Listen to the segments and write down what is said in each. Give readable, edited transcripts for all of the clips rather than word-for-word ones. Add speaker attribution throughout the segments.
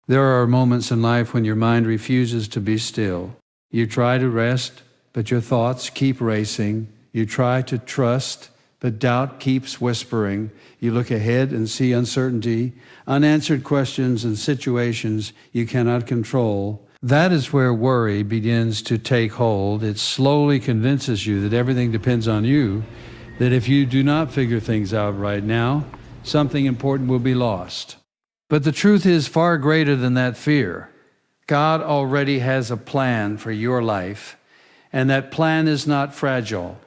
Speaker 1: There are moments in life when your mind refuses to be still. You try to rest, but your thoughts keep racing. You try to trust, but doubt keeps whispering. You look ahead and see uncertainty, unanswered questions, and situations you cannot control. That is where worry begins to take hold. It slowly convinces you that everything depends on you, that if you do not figure things out right now, something important will be lost. But the truth is far greater than that fear. God already has a plan for your life, and that plan is not fragile.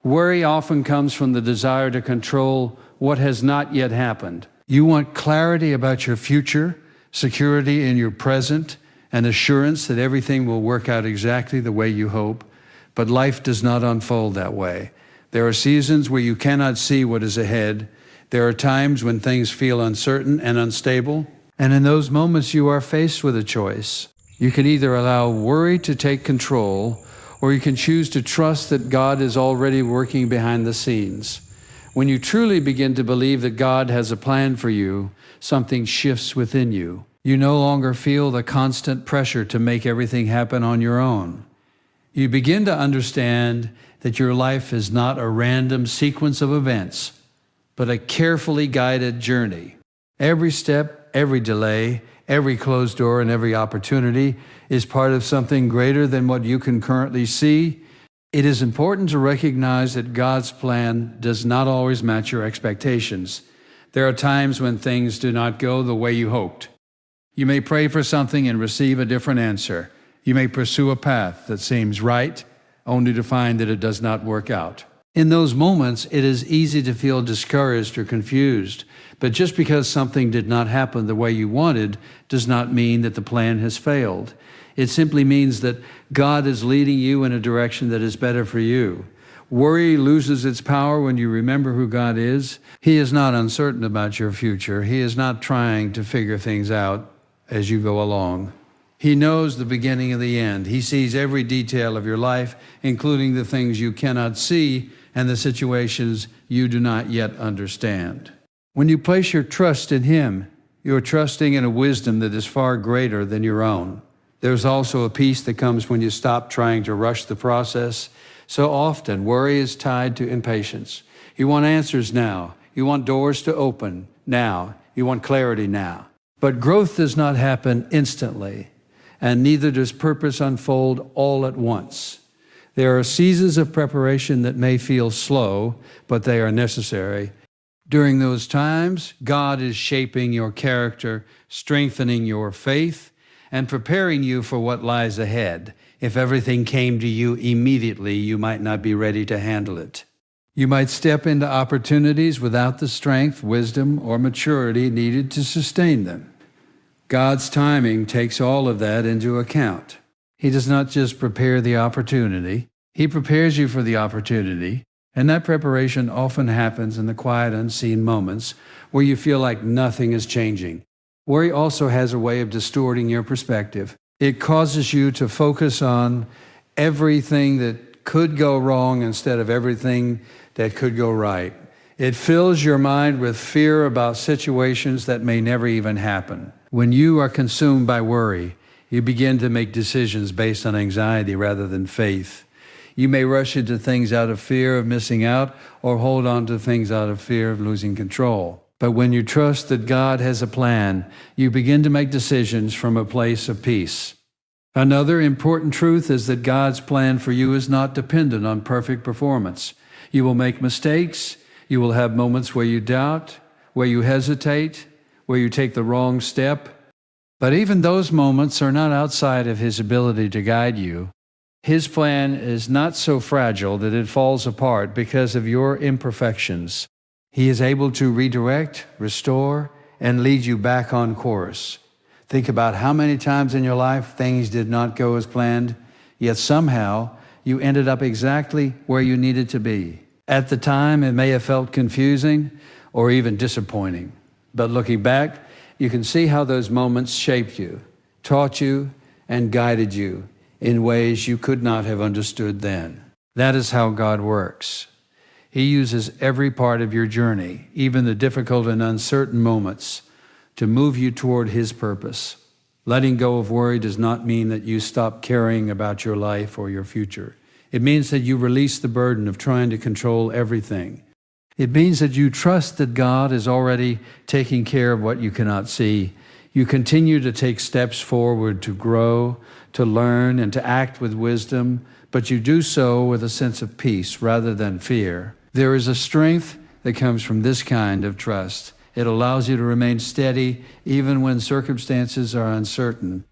Speaker 1: Worry often comes from the desire to control what has not yet happened. You want clarity about your future, security in your present, and assurance that everything will work out exactly the way you hope. But life does not unfold that way. There are seasons where you cannot see what is ahead. There are times when things feel uncertain and unstable, and in those moments you are faced with a choice. You can either allow worry to take control, or you can choose to trust that God is already working behind the scenes. When you truly begin to believe that God has a plan for you, something shifts within you. You no longer feel the constant pressure to make everything happen on your own. You begin to understand that your life is not a random sequence of events, but a carefully guided journey. Every step, every delay, every closed door, and every opportunity is part of something greater than what you can currently see. It is important to recognize that God's plan does not always match your expectations. There are times when things do not go the way you hoped. You may pray for something and receive a different answer. You may pursue a path that seems right, only to find that it does not work out. In those moments, it is easy to feel discouraged or confused, but just because something did not happen the way you wanted does not mean that the plan has failed. It simply means that God is leading you in a direction that is better for you. Worry loses its power when you remember who God is. He is not uncertain about your future. He is not trying to figure things out as you go along. He knows the beginning and the end. He sees every detail of your life, including the things you cannot see and the situations you do not yet understand. When you place your trust in Him, you are trusting in a wisdom that is far greater than your own. There's also a peace that comes when you stop trying to rush the process. So often, worry is tied to impatience. You want answers now. You want doors to open now. You want clarity now. But growth does not happen instantly, and neither does purpose unfold all at once. There are seasons of preparation that may feel slow, but they are necessary. During those times, God is shaping your character, strengthening your faith, and preparing you for what lies ahead. If everything came to you immediately, you might not be ready to handle it. You might step into opportunities without the strength, wisdom, or maturity needed to sustain them. God's timing takes all of that into account. He does not just prepare the opportunity, He prepares you for the opportunity, and that preparation often happens in the quiet, unseen moments where you feel like nothing is changing. Worry also has a way of distorting your perspective. It causes you to focus on everything that could go wrong instead of everything that could go right. It fills your mind with fear about situations that may never even happen. When you are consumed by worry, you begin to make decisions based on anxiety rather than faith. You may rush into things out of fear of missing out or hold on to things out of fear of losing control. But when you trust that God has a plan, you begin to make decisions from a place of peace. Another important truth is that God's plan for you is not dependent on perfect performance. You will make mistakes. You will have moments where you doubt, where you hesitate, where you take the wrong step. But even those moments are not outside of His ability to guide you. His plan is not so fragile that it falls apart because of your imperfections. He is able to redirect, restore, and lead you back on course. Think about how many times in your life things did not go as planned, yet somehow you ended up exactly where you needed to be. At the time, it may have felt confusing or even disappointing. But looking back, you can see how those moments shaped you, taught you, and guided you in ways you could not have understood then. That is how God works. He uses every part of your journey, even the difficult and uncertain moments, to move you toward His purpose. Letting go of worry does not mean that you stop caring about your life or your future. It means that you release the burden of trying to control everything. It means that you trust that God is already taking care of what you cannot see. You continue to take steps forward to grow, to learn, and to act with wisdom, but you do so with a sense of peace rather than fear. There is a strength that comes from this kind of trust. It allows you to remain steady even when circumstances are uncertain.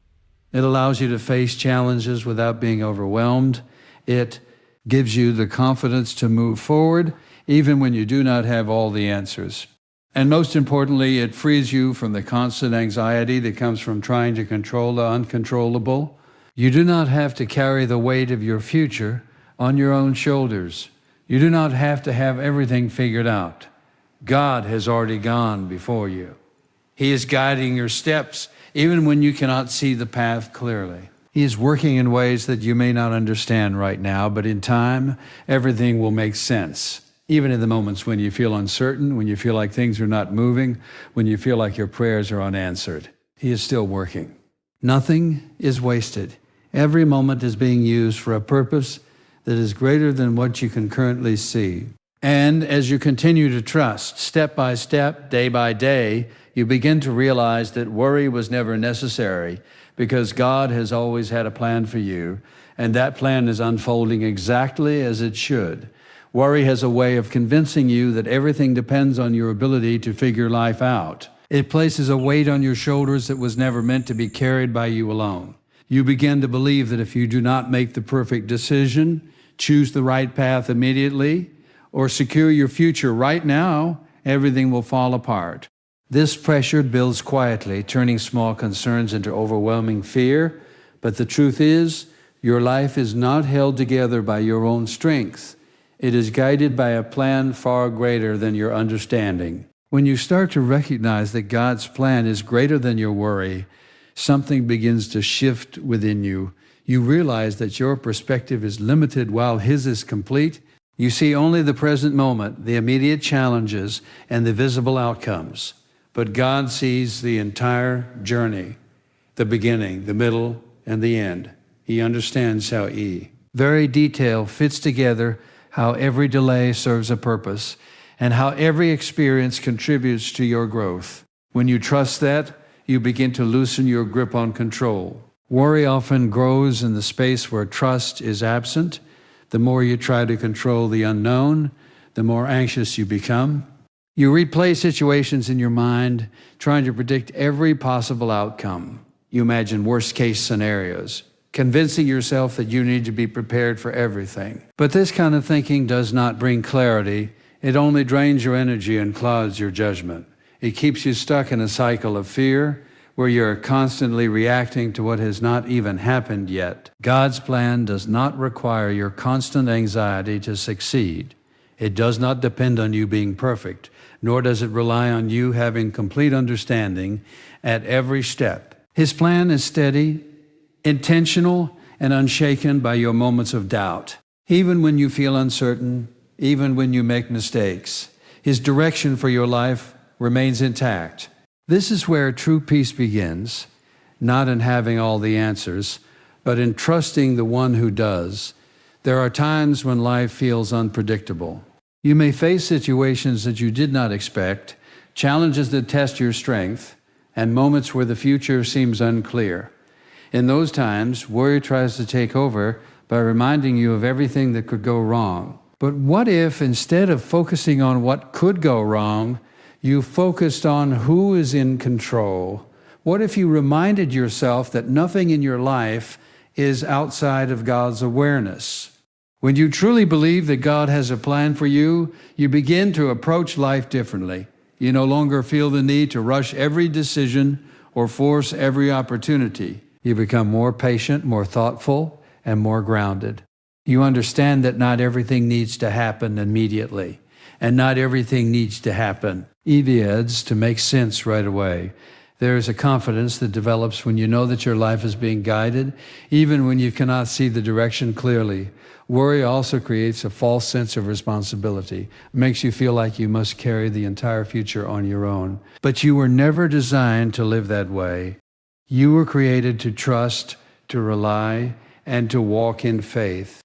Speaker 1: It allows you to face challenges without being overwhelmed. It gives you the confidence to move forward even when you do not have all the answers. And most importantly, it frees you from the constant anxiety that comes from trying to control the uncontrollable. You do not have to carry the weight of your future on your own shoulders. You do not have to have everything figured out. God has already gone before you. He is guiding your steps, even when you cannot see the path clearly. He is working in ways that you may not understand right now, but in time, everything will make sense. Even in the moments when you feel uncertain, when you feel like things are not moving, when you feel like your prayers are unanswered, He is still working. Nothing is wasted. Every moment is being used for a purpose that is greater than what you can currently see. And as you continue to trust, step by step, day by day, you begin to realize that worry was never necessary because God has always had a plan for you, and that plan is unfolding exactly as it should. Worry has a way of convincing you that everything depends on your ability to figure life out. It places a weight on your shoulders that was never meant to be carried by you alone. You begin to believe that if you do not make the perfect decision, choose the right path immediately, or secure your future right now, everything will fall apart. This pressure builds quietly, turning small concerns into overwhelming fear. But the truth is, your life is not held together by your own strength. It is guided by a plan far greater than your understanding. When you start to recognize that God's plan is greater than your worry, something begins to shift within you. You realize that your perspective is limited while His is complete. You see only the present moment, the immediate challenges, and the visible outcomes. But God sees the entire journey, the beginning, the middle, and the end. He understands how very detail fits together, how every delay serves a purpose, and how every experience contributes to your growth. When you trust that, you begin to loosen your grip on control. Worry often grows in the space where trust is absent. The more you try to control the unknown, the more anxious you become. You replay situations in your mind, trying to predict every possible outcome. You imagine worst-case scenarios, convincing yourself that you need to be prepared for everything. But this kind of thinking does not bring clarity. It only drains your energy and clouds your judgment. It keeps you stuck in a cycle of fear, where you're constantly reacting to what has not even happened yet. God's plan does not require your constant anxiety to succeed. It does not depend on you being perfect, nor does it rely on you having complete understanding at every step. His plan is steady, intentional, and unshaken by your moments of doubt. Even when you feel uncertain, even when you make mistakes, His direction for your life remains intact. This is where true peace begins, not in having all the answers, but in trusting the one who does. There are times when life feels unpredictable. You may face situations that you did not expect, challenges that test your strength, and moments where the future seems unclear. In those times, worry tries to take over by reminding you of everything that could go wrong. But what if, instead of focusing on what could go wrong, you focused on who is in control? What if you reminded yourself that nothing in your life is outside of God's awareness? When you truly believe that God has a plan for you, you begin to approach life differently. You no longer feel the need to rush every decision or force every opportunity. You become more patient, more thoughtful, and more grounded. You understand that not everything needs to happen immediately, and not everything needs to happen to make sense right away. There is a confidence that develops when you know that your life is being guided, even when you cannot see the direction clearly. Worry also creates a false sense of responsibility, makes you feel like you must carry the entire future on your own. But you were never designed to live that way. You were created to trust, to rely, and to walk in faith.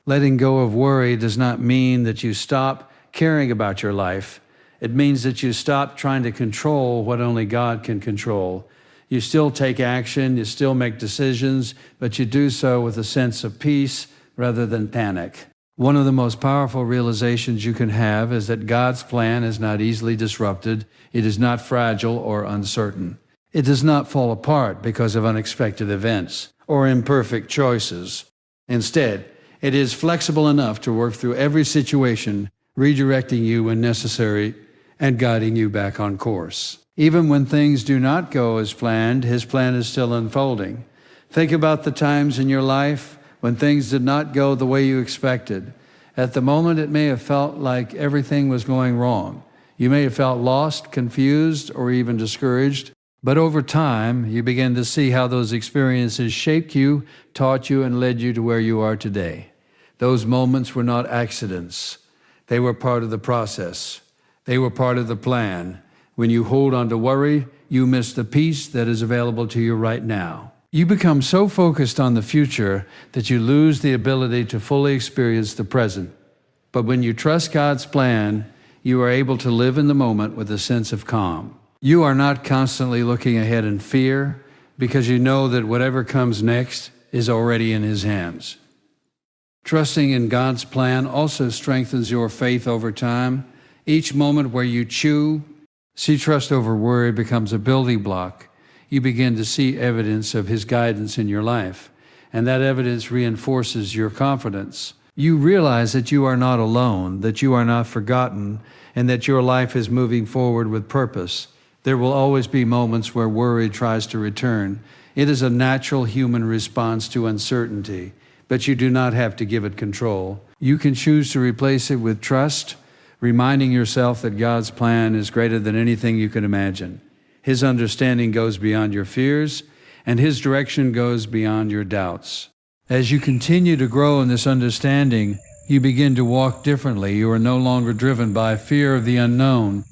Speaker 1: Letting go of worry does not mean that you stop caring about your life. It means that you stop trying to control what only God can control. You still take action, you still make decisions, but you do so with a sense of peace rather than panic. One of the most powerful realizations you can have is that God's plan is not easily disrupted. It is not fragile or uncertain. It does not fall apart because of unexpected events or imperfect choices. Instead, it is flexible enough to work through every situation, redirecting you when necessary and guiding you back on course. Even when things do not go as planned, His plan is still unfolding. Think about the times in your life when things did not go the way you expected. At the moment, it may have felt like everything was going wrong. You may have felt lost, confused, or even discouraged. But over time, you begin to see how those experiences shaped you, taught you, and led you to where you are today. Those moments were not accidents. They were part of the process. They were part of the plan. When you hold on to worry, you miss the peace that is available to you right now. You become so focused on the future that you lose the ability to fully experience the present. But when you trust God's plan, you are able to live in the moment with a sense of calm. You are not constantly looking ahead in fear because you know that whatever comes next is already in His hands. Trusting in God's plan also strengthens your faith over time. Each moment where you see trust over worry becomes a building block. You begin to see evidence of His guidance in your life, and that evidence reinforces your confidence. You realize that you are not alone, that you are not forgotten, and that your life is moving forward with purpose. There will always be moments where worry tries to return. It is a natural human response to uncertainty, but you do not have to give it control. You can choose to replace it with trust, reminding yourself that God's plan is greater than anything you can imagine. His understanding goes beyond your fears, and His direction goes beyond your doubts. As you continue to grow in this understanding, you begin to walk differently. You are no longer driven by fear of the unknown,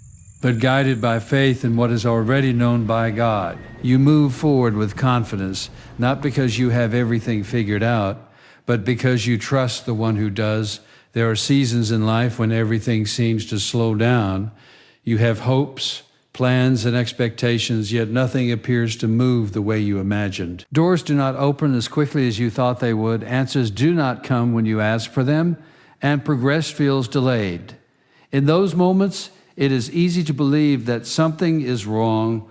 Speaker 1: but guided by faith in what is already known by God. You move forward with confidence, not because you have everything figured out, but because you trust the one who does. There are seasons in life when everything seems to slow down. You have hopes, plans, and expectations, yet nothing appears to move the way you imagined. Doors do not open as quickly as you thought they would. Answers do not come when you ask for them, and progress feels delayed. In those moments, it is easy to believe that something is wrong,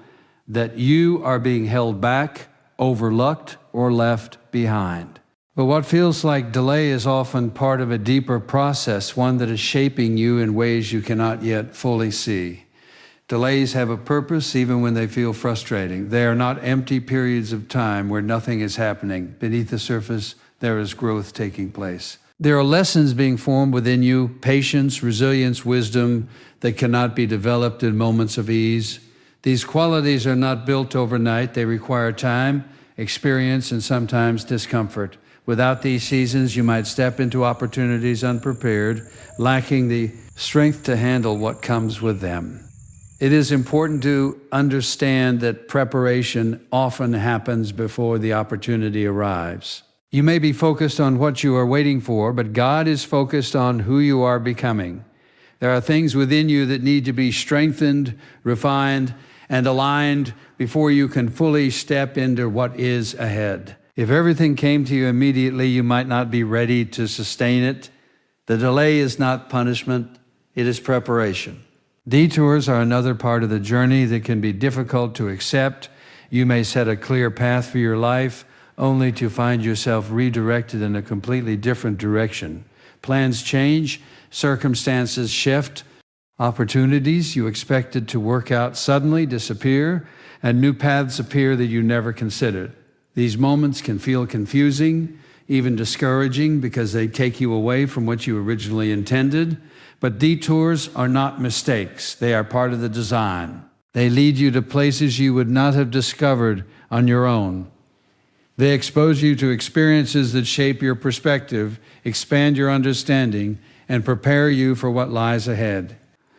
Speaker 1: that you are being held back, overlooked, or left behind. But what feels like delay is often part of a deeper process, one that is shaping you in ways you cannot yet fully see. Delays have a purpose even when they feel frustrating. They are not empty periods of time where nothing is happening. Beneath the surface, there is growth taking place. There are lessons being formed within you, patience, resilience, wisdom that cannot be developed in moments of ease. These qualities are not built overnight. They require time, experience, and sometimes discomfort. Without these seasons, you might step into opportunities unprepared, lacking the strength to handle what comes with them. It is important to understand that preparation often happens before the opportunity arrives. You may be focused on what you are waiting for, but God is focused on who you are becoming. There are things within you that need to be strengthened, refined, and aligned before you can fully step into what is ahead. If everything came to you immediately, you might not be ready to sustain it. The delay is not punishment, it is preparation. Detours are another part of the journey that can be difficult to accept. You may set a clear path for your life, only to find yourself redirected in a completely different direction. Plans change, circumstances shift, opportunities you expected to work out suddenly disappear, and new paths appear that you never considered. These moments can feel confusing, even discouraging, because they take you away from what you originally intended. But detours are not mistakes. They are part of the design. They lead you to places you would not have discovered on your own. They expose you to experiences that shape your perspective, expand your understanding, and prepare you for what lies ahead.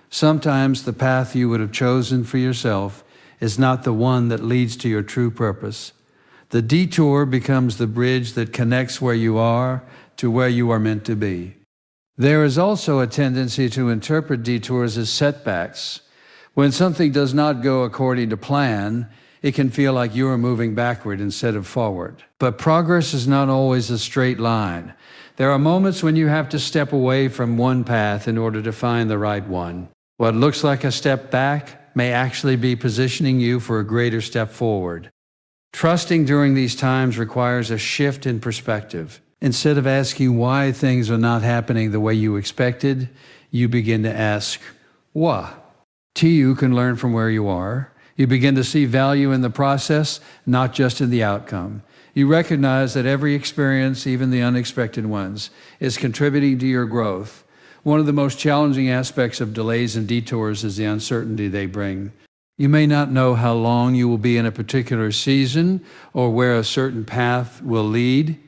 Speaker 1: Sometimes the path you would have chosen for yourself is not the one that leads to your true purpose. The detour becomes the bridge that connects where you are to where you are meant to be. There is also a tendency to interpret detours as setbacks. When something does not go according to plan, it can feel like you are moving backward instead of forward. But progress is not always a straight line. There are moments when you have to step away from one path in order to find the right one. What looks like a step back may actually be positioning you for a greater step forward. Trusting during these times requires a shift in perspective. Instead of asking why things are not happening the way you expected, you begin to ask, why? You can learn from where you are. You begin to see value in the process, not just in the outcome. You recognize that every experience, even the unexpected ones, is contributing to your growth. One of the most challenging aspects of delays and detours is the uncertainty they bring. You may not know how long you will be in a particular season or where a certain path will lead.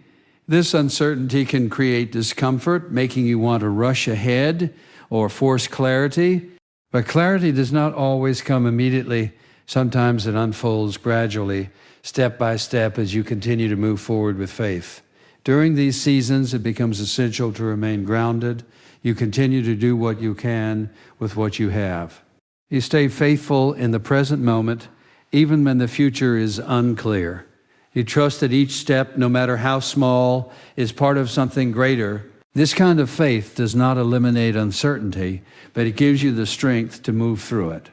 Speaker 1: This uncertainty can create discomfort, making you want to rush ahead or force clarity. But clarity does not always come immediately. Sometimes it unfolds gradually, step by step, as you continue to move forward with faith. During these seasons, it becomes essential to remain grounded. You continue to do what you can with what you have. You stay faithful in the present moment, even when the future is unclear. You trust that each step, no matter how small, is part of something greater. This kind of faith does not eliminate uncertainty, but it gives you the strength to move through it.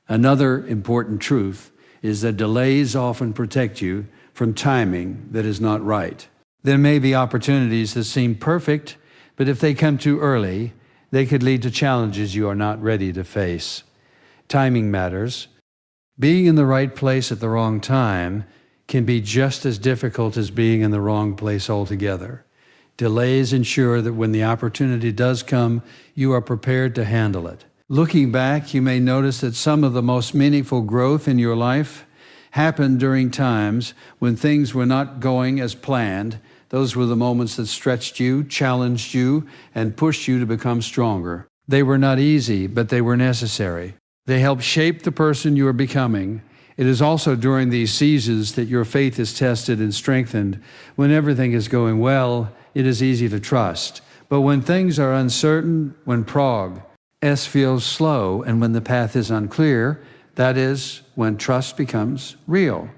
Speaker 1: Another important truth is that delays often protect you from timing that is not right. There may be opportunities that seem perfect, but if they come too early, they could lead to challenges you are not ready to face. Timing matters. Being in the right place at the wrong time can be just as difficult as being in the wrong place altogether. Delays ensure that when the opportunity does come, you are prepared to handle it. Looking back, you may notice that some of the most meaningful growth in your life happened during times when things were not going as planned. Those were the moments that stretched you, challenged you, and pushed you to become stronger. They were not easy, but they were necessary. They help shape the person you are becoming. It is also during these seasons that your faith is tested and strengthened. When everything is going well, it is easy to trust. But when things are uncertain, when progress feels slow, and when the path is unclear, that is when trust becomes real.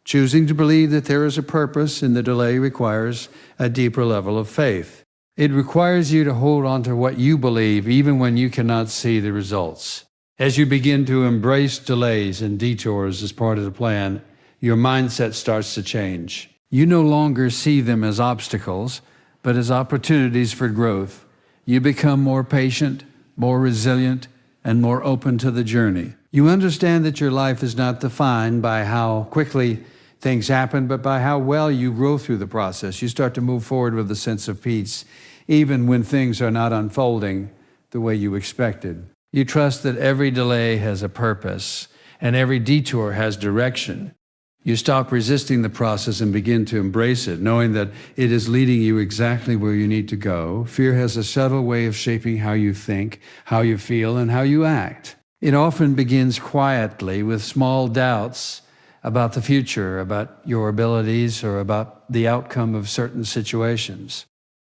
Speaker 1: Choosing to believe that there is a purpose in the delay requires a deeper level of faith. It requires you to hold on to what you believe, even when you cannot see the results. As you begin to embrace delays and detours as part of the plan, your mindset starts to change. You no longer see them as obstacles, but as opportunities for growth. You become more patient, more resilient, and more open to the journey. You understand that your life is not defined by how quickly things happen, but by how well you grow through the process. You start to move forward with a sense of peace, even when things are not unfolding the way you expected. You trust that every delay has a purpose and every detour has direction. You stop resisting the process and begin to embrace it, knowing that it is leading you exactly where you need to go. Fear has a subtle way of shaping how you think, how you feel, and how you act. It often begins quietly with small doubts about the future, about your abilities, or about the outcome of certain situations.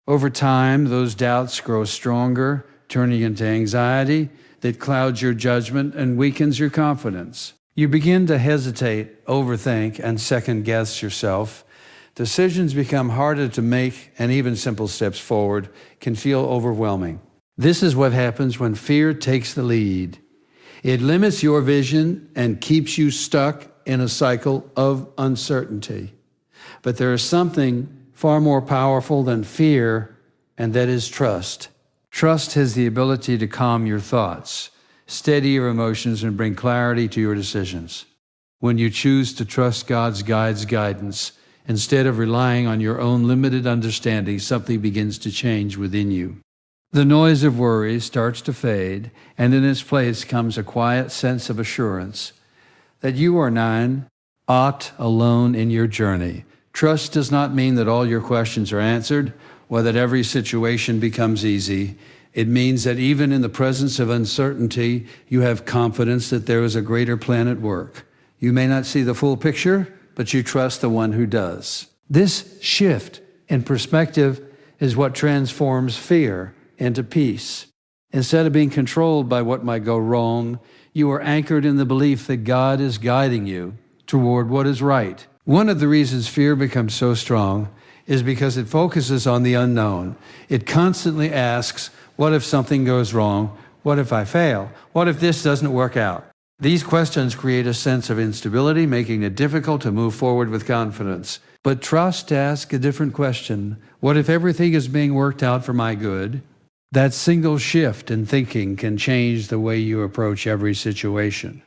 Speaker 1: Over time, those doubts grow stronger, turning into anxiety that clouds your judgment and weakens your confidence. You begin to hesitate, overthink, and second-guess yourself. Decisions become harder to make, and even simple steps forward can feel overwhelming. This is what happens when fear takes the lead. It limits your vision and keeps you stuck in a cycle of uncertainty. But there is something far more powerful than fear, and that is trust. Trust has the ability to calm your thoughts, steady your emotions, and bring clarity to your decisions. When you choose to trust God's guidance, instead of relying on your own limited understanding, something begins to change within you. The noise of worry starts to fade, and in its place comes a quiet sense of assurance that you are not alone in your journey. Trust does not mean that all your questions are answered, or that every situation becomes easy. It means that even in the presence of uncertainty, you have confidence that there is a greater plan at work. You may not see the full picture, but you trust the one who does. This shift in perspective is what transforms fear into peace. Instead of being controlled by what might go wrong, you are anchored in the belief that God is guiding you toward what is right. One of the reasons fear becomes so strong is because it focuses on the unknown. It constantly asks, what if something goes wrong? What if I fail? What if this doesn't work out? These questions create a sense of instability, making it difficult to move forward with confidence. But trust asks a different question. What if everything is being worked out for my good? That single shift in thinking can change the way you approach every situation.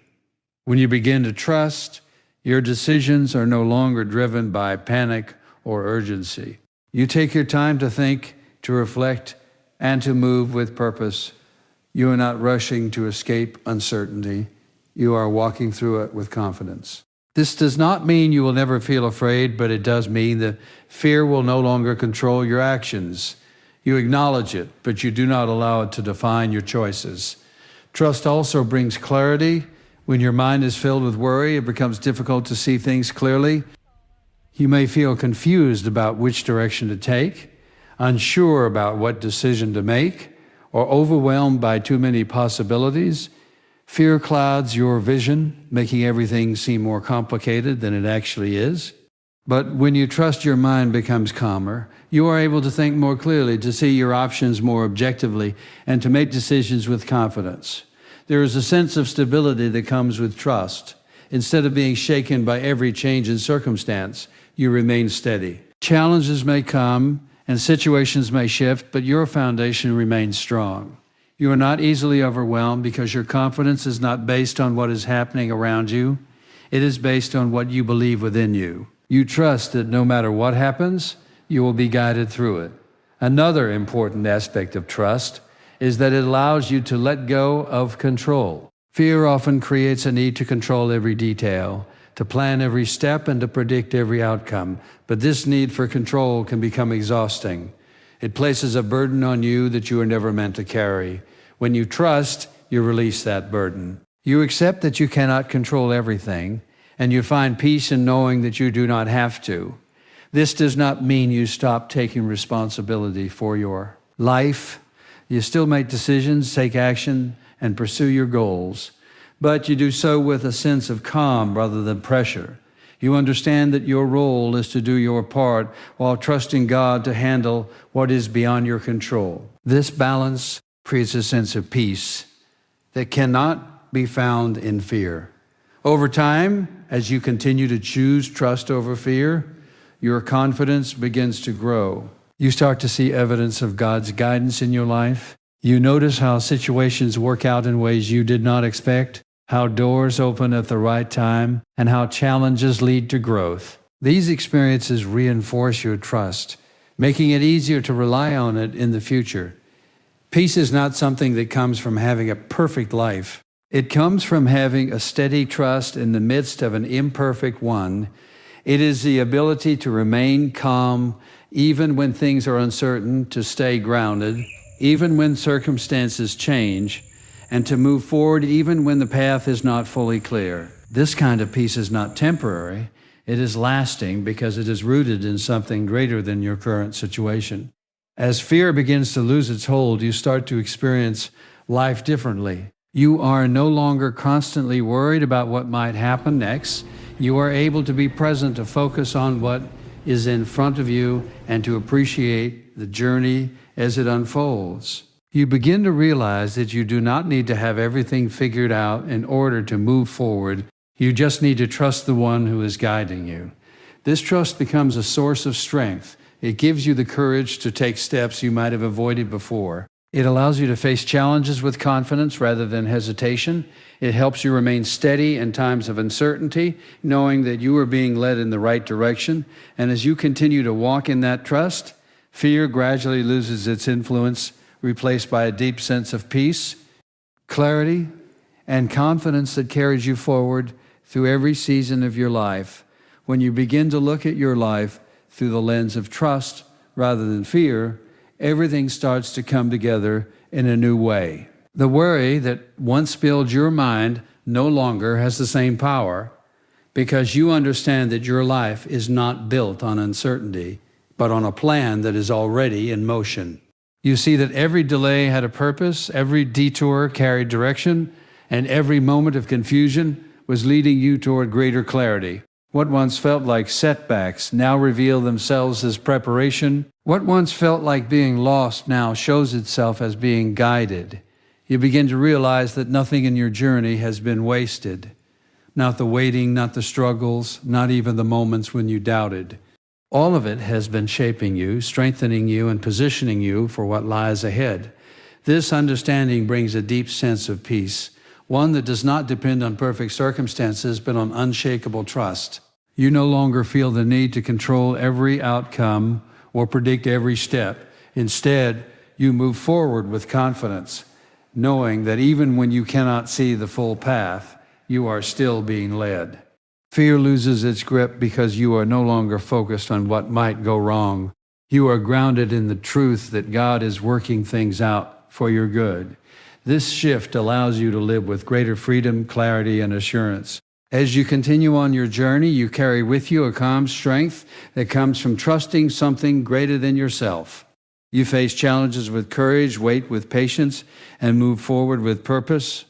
Speaker 1: When you begin to trust, your decisions are no longer driven by panic or urgency. You take your time to think, to reflect, and to move with purpose. You are not rushing to escape uncertainty. You are walking through it with confidence. This does not mean you will never feel afraid, but it does mean that fear will no longer control your actions. You acknowledge it, but you do not allow it to define your choices. Trust also brings clarity. When your mind is filled with worry, it becomes difficult to see things clearly. You may feel confused about which direction to take, unsure about what decision to make, or overwhelmed by too many possibilities. Fear clouds your vision, making everything seem more complicated than it actually is. But when you trust, your mind becomes calmer. You are able to think more clearly, to see your options more objectively, and to make decisions with confidence. There is a sense of stability that comes with trust. Instead of being shaken by every change in circumstance, you remain steady. Challenges may come and situations may shift, but your foundation remains strong. You are not easily overwhelmed because your confidence is not based on what is happening around you. It is based on what you believe within you. You trust that no matter what happens, you will be guided through it. Another important aspect of trust is that it allows you to let go of control. Fear often creates a need to control every detail, to plan every step, and to predict every outcome. But this need for control can become exhausting. It places a burden on you that you are never meant to carry. When you trust, you release that burden. You accept that you cannot control everything, and you find peace in knowing that you do not have to. This does not mean you stop taking responsibility for your life. You still make decisions, take action, and pursue your goals, but you do so with a sense of calm rather than pressure. You understand that your role is to do your part while trusting God to handle what is beyond your control. This balance creates a sense of peace that cannot be found in fear. Over time, as you continue to choose trust over fear, your confidence begins to grow. You start to see evidence of God's guidance in your life. You notice how situations work out in ways you did not expect, how doors open at the right time, and how challenges lead to growth. These experiences reinforce your trust, making it easier to rely on it in the future. Peace is not something that comes from having a perfect life. It comes from having a steady trust in the midst of an imperfect one. It is the ability to remain calm even when things are uncertain, to stay grounded even when circumstances change, and to move forward even when the path is not fully clear. This kind of peace is not temporary. It is lasting because it is rooted in something greater than your current situation. As fear begins to lose its hold, you start to experience life differently. You are no longer constantly worried about what might happen next. You are able to be present, to focus on what is in front of you, and to appreciate the journey as it unfolds. You begin to realize that you do not need to have everything figured out in order to move forward. You just need to trust the one who is guiding you. This trust becomes a source of strength. It gives you the courage to take steps you might have avoided before. It allows you to face challenges with confidence rather than hesitation. It helps you remain steady in times of uncertainty, knowing that you are being led in the right direction. And as you continue to walk in that trust, fear gradually loses its influence, replaced by a deep sense of peace, clarity, and confidence that carries you forward through every season of your life. When you begin to look at your life through the lens of trust rather than fear, everything starts to come together in a new way. The worry that once filled your mind no longer has the same power. because you understand that your life is not built on uncertainty, but on a plan that is already in motion. You see that every delay had a purpose, every detour carried direction, and every moment of confusion was leading you toward greater clarity. What once felt like setbacks now reveal themselves as preparation. What once felt like being lost now shows itself as being guided. You begin to realize that nothing in your journey has been wasted. Not the waiting, not the struggles, not even the moments when you doubted. All of it has been shaping you, strengthening you, and positioning you for what lies ahead. This understanding brings a deep sense of peace, one that does not depend on perfect circumstances, but on unshakable trust. You no longer feel the need to control every outcome or predict every step. Instead, you move forward with confidence, knowing that even when you cannot see the full path, you are still being led. Fear loses its grip because you are no longer focused on what might go wrong. You are grounded in the truth that God is working things out for your good. This shift allows you to live with greater freedom, clarity, and assurance. As you continue on your journey, you carry with you a calm strength that comes from trusting something greater than yourself. You face challenges with courage, wait with patience, and move forward with purpose.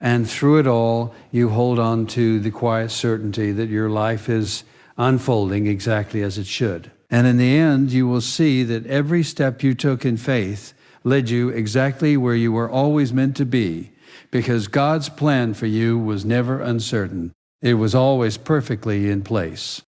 Speaker 1: And through it all, you hold on to the quiet certainty that your life is unfolding exactly as it should. And in the end, you will see that every step you took in faith led you exactly where you were always meant to be, because God's plan for you was never uncertain. It was always perfectly in place.